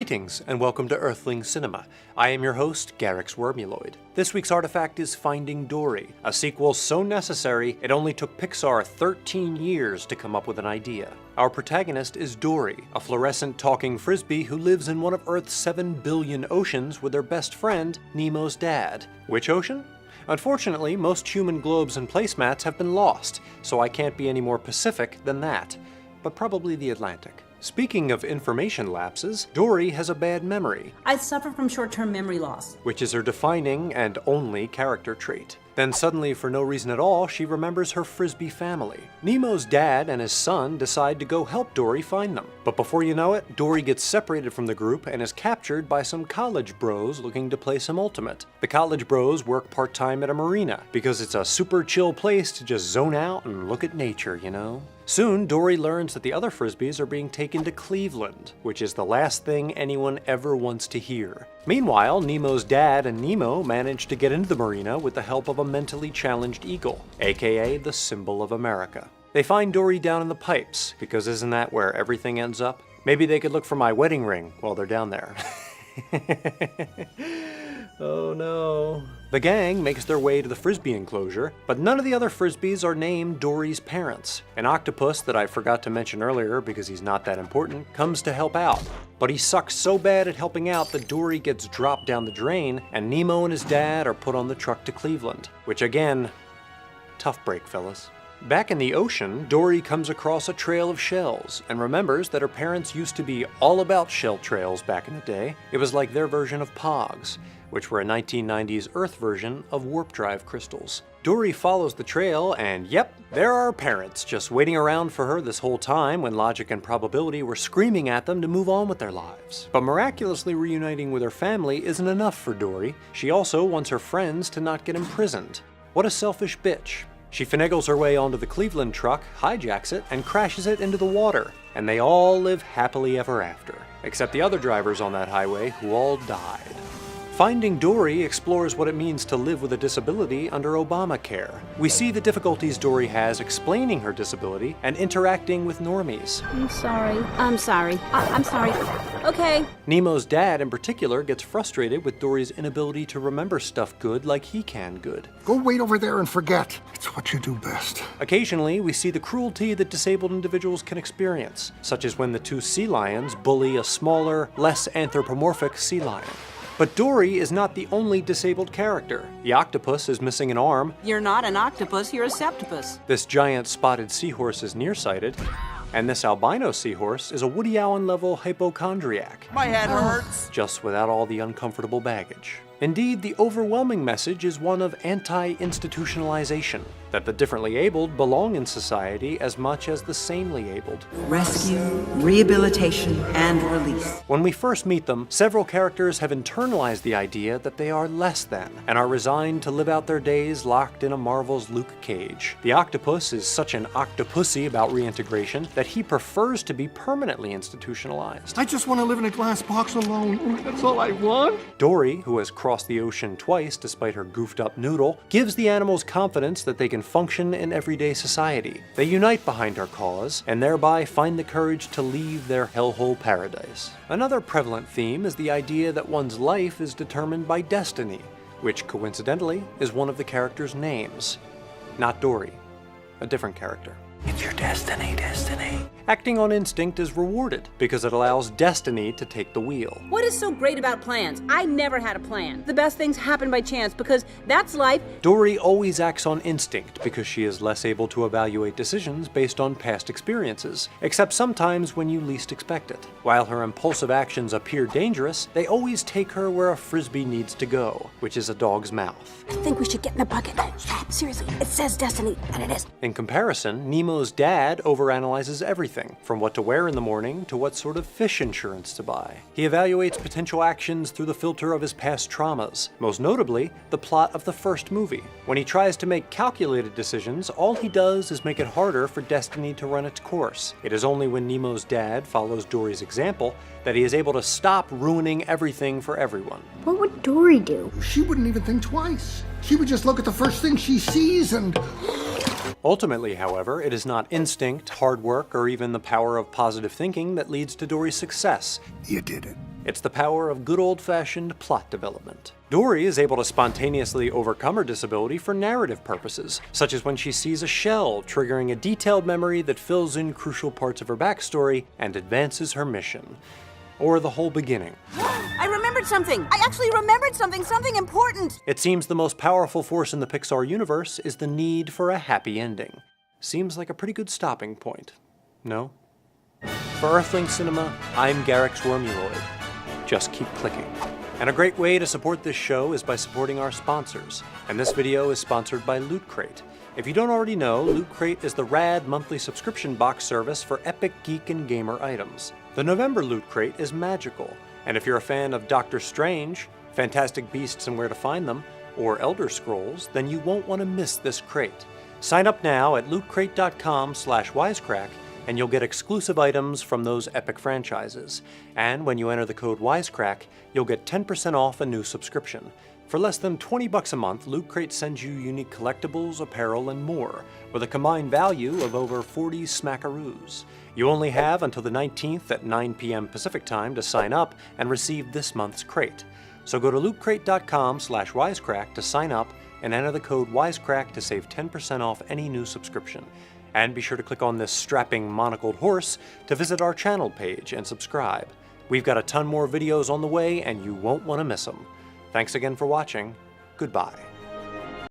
Greetings, and welcome to Earthling Cinema. I am your host, garyx wormuloid. This week's artifact is Finding Dory, a sequel so necessary it only took Pixar 13 years to come up with an idea. Our protagonist is Dory, a fluorescent talking frisbee who lives in one of Earth's 7 billion oceans with her best friend, Nemo's dad. Which ocean? Unfortunately, most human globes and placemats have been lost, so I can't be any more Pacific than that, but probably the Atlantic. Speaking of information lapses, Dory has a bad memory. I suffer from short-term memory loss, which is her defining and only character trait. Then suddenly, for no reason at all, she remembers her frisbee family. Nemo's dad and his son decide to go help Dory find them. But before you know it, Dory gets separated from the group and is captured by some college bros looking to play some Ultimate. The college bros work part-time at a marina, because it's a super chill place to just zone out and look at nature, you know? Soon, Dory learns that the other frisbees are being taken to Cleveland, which is the last thing anyone ever wants to hear. Meanwhile, Nemo's dad and Nemo manage to get into the marina with the help of a mentally challenged eagle, aka the symbol of America. They find Dory down in the pipes, because isn't that where everything ends up? Maybe they could look for my wedding ring while they're down there. Oh no. The gang makes their way to the frisbee enclosure, but none of the other frisbees are named Dory's parents. An octopus that I forgot to mention earlier because he's not that important comes to help out. But he sucks so bad at helping out that Dory gets dropped down the drain, and Nemo and his dad are put on the truck to Cleveland. Which again, tough break, fellas. Back in the ocean, Dory comes across a trail of shells and remembers that her parents used to be all about shell trails back in the day. It was like their version of Pogs, which were a 1990s Earth version of warp drive crystals. Dory follows the trail and yep, there are her parents just waiting around for her this whole time when logic and probability were screaming at them to move on with their lives. But miraculously reuniting with her family isn't enough for Dory. She also wants her friends to not get imprisoned. What a selfish bitch. She finagles her way onto the Cleveland truck, hijacks it, and crashes it into the water. And they all live happily ever after. Except the other drivers on that highway, who all died. Finding Dory explores what it means to live with a disability under Obamacare. We see the difficulties Dory has explaining her disability and interacting with normies. I'm sorry. Okay. Nemo's dad in particular gets frustrated with Dory's inability to remember stuff good like he can good. Go wait over there and forget. It's what you do best. Occasionally, we see the cruelty that disabled individuals can experience, such as when the two sea lions bully a smaller, less anthropomorphic sea lion. But Dory is not the only disabled character. The octopus is missing an arm. You're not an octopus, you're a septopus. This giant spotted seahorse is nearsighted. And this albino seahorse is a Woody Allen-level hypochondriac. My head hurts. Just without all the uncomfortable baggage. Indeed, the overwhelming message is one of anti-institutionalization, that the differently abled belong in society as much as the sanely abled. Rescue, rehabilitation, and release. When we first meet them, several characters have internalized the idea that they are less than, and are resigned to live out their days locked in a Marvel's Luke Cage. The octopus is such an octopussy about reintegration that he prefers to be permanently institutionalized. I just want to live in a glass box alone. That's all I want. Dory, who has crossed the ocean twice despite her goofed up noodle, gives the animals confidence that they can function in everyday society. They unite behind her cause, and thereby find the courage to leave their hellhole paradise. Another prevalent theme is the idea that one's life is determined by destiny, which coincidentally is one of the characters' names. Not Dory, a different character. It's your destiny. Acting on instinct is rewarded because it allows destiny to take the wheel. What is so great about plans? I never had a plan. The best things happen by chance because that's life. Dory always acts on instinct because she is less able to evaluate decisions based on past experiences, except sometimes when you least expect it. While her impulsive actions appear dangerous, they always take her where a frisbee needs to go, which is a dog's mouth. I think we should get in the bucket. Stop, seriously. It says destiny, and it is. In comparison, Nemo's dad overanalyzes everything, from what to wear in the morning to what sort of fish insurance to buy. He evaluates potential actions through the filter of his past traumas, most notably, the plot of the first movie. When he tries to make calculated decisions, all he does is make it harder for destiny to run its course. It is only when Nemo's dad follows Dory's example that he is able to stop ruining everything for everyone. What would Dory do? She wouldn't even think twice. She would just look at the first thing she sees and... Ultimately, however, it is not instinct, hard work, or even the power of positive thinking that leads to Dory's success. You did it. It's the power of good old-fashioned plot development. Dory is able to spontaneously overcome her disability for narrative purposes, such as when she sees a shell, triggering a detailed memory that fills in crucial parts of her backstory and advances her mission. Or the whole beginning. I remembered something! I actually remembered something important! It seems the most powerful force in the Pixar universe is the need for a happy ending. Seems like a pretty good stopping point. No? For Earthling Cinema, I'm garyx wormuloid. Just keep clicking. And a great way to support this show is by supporting our sponsors. And this video is sponsored by Loot Crate. If you don't already know, Loot Crate is the rad monthly subscription box service for epic geek and gamer items. The November Loot Crate is magical, and if you're a fan of Doctor Strange, Fantastic Beasts and Where to Find Them, or Elder Scrolls, then you won't want to miss this crate. Sign up now at lootcrate.com/wisecrack, and you'll get exclusive items from those epic franchises. And when you enter the code Wisecrack, you'll get 10% off a new subscription. For less than $20 a month, Loot Crate sends you unique collectibles, apparel, and more, with a combined value of over 40 smackaroos. You only have until the 19th at 9 p.m. Pacific Time to sign up and receive this month's crate. So go to lootcrate.com/wisecrack to sign up and enter the code Wisecrack to save 10% off any new subscription. And be sure to click on this strapping monocled horse to visit our channel page and subscribe. We've got a ton more videos on the way and you won't want to miss them. Thanks again for watching. Goodbye.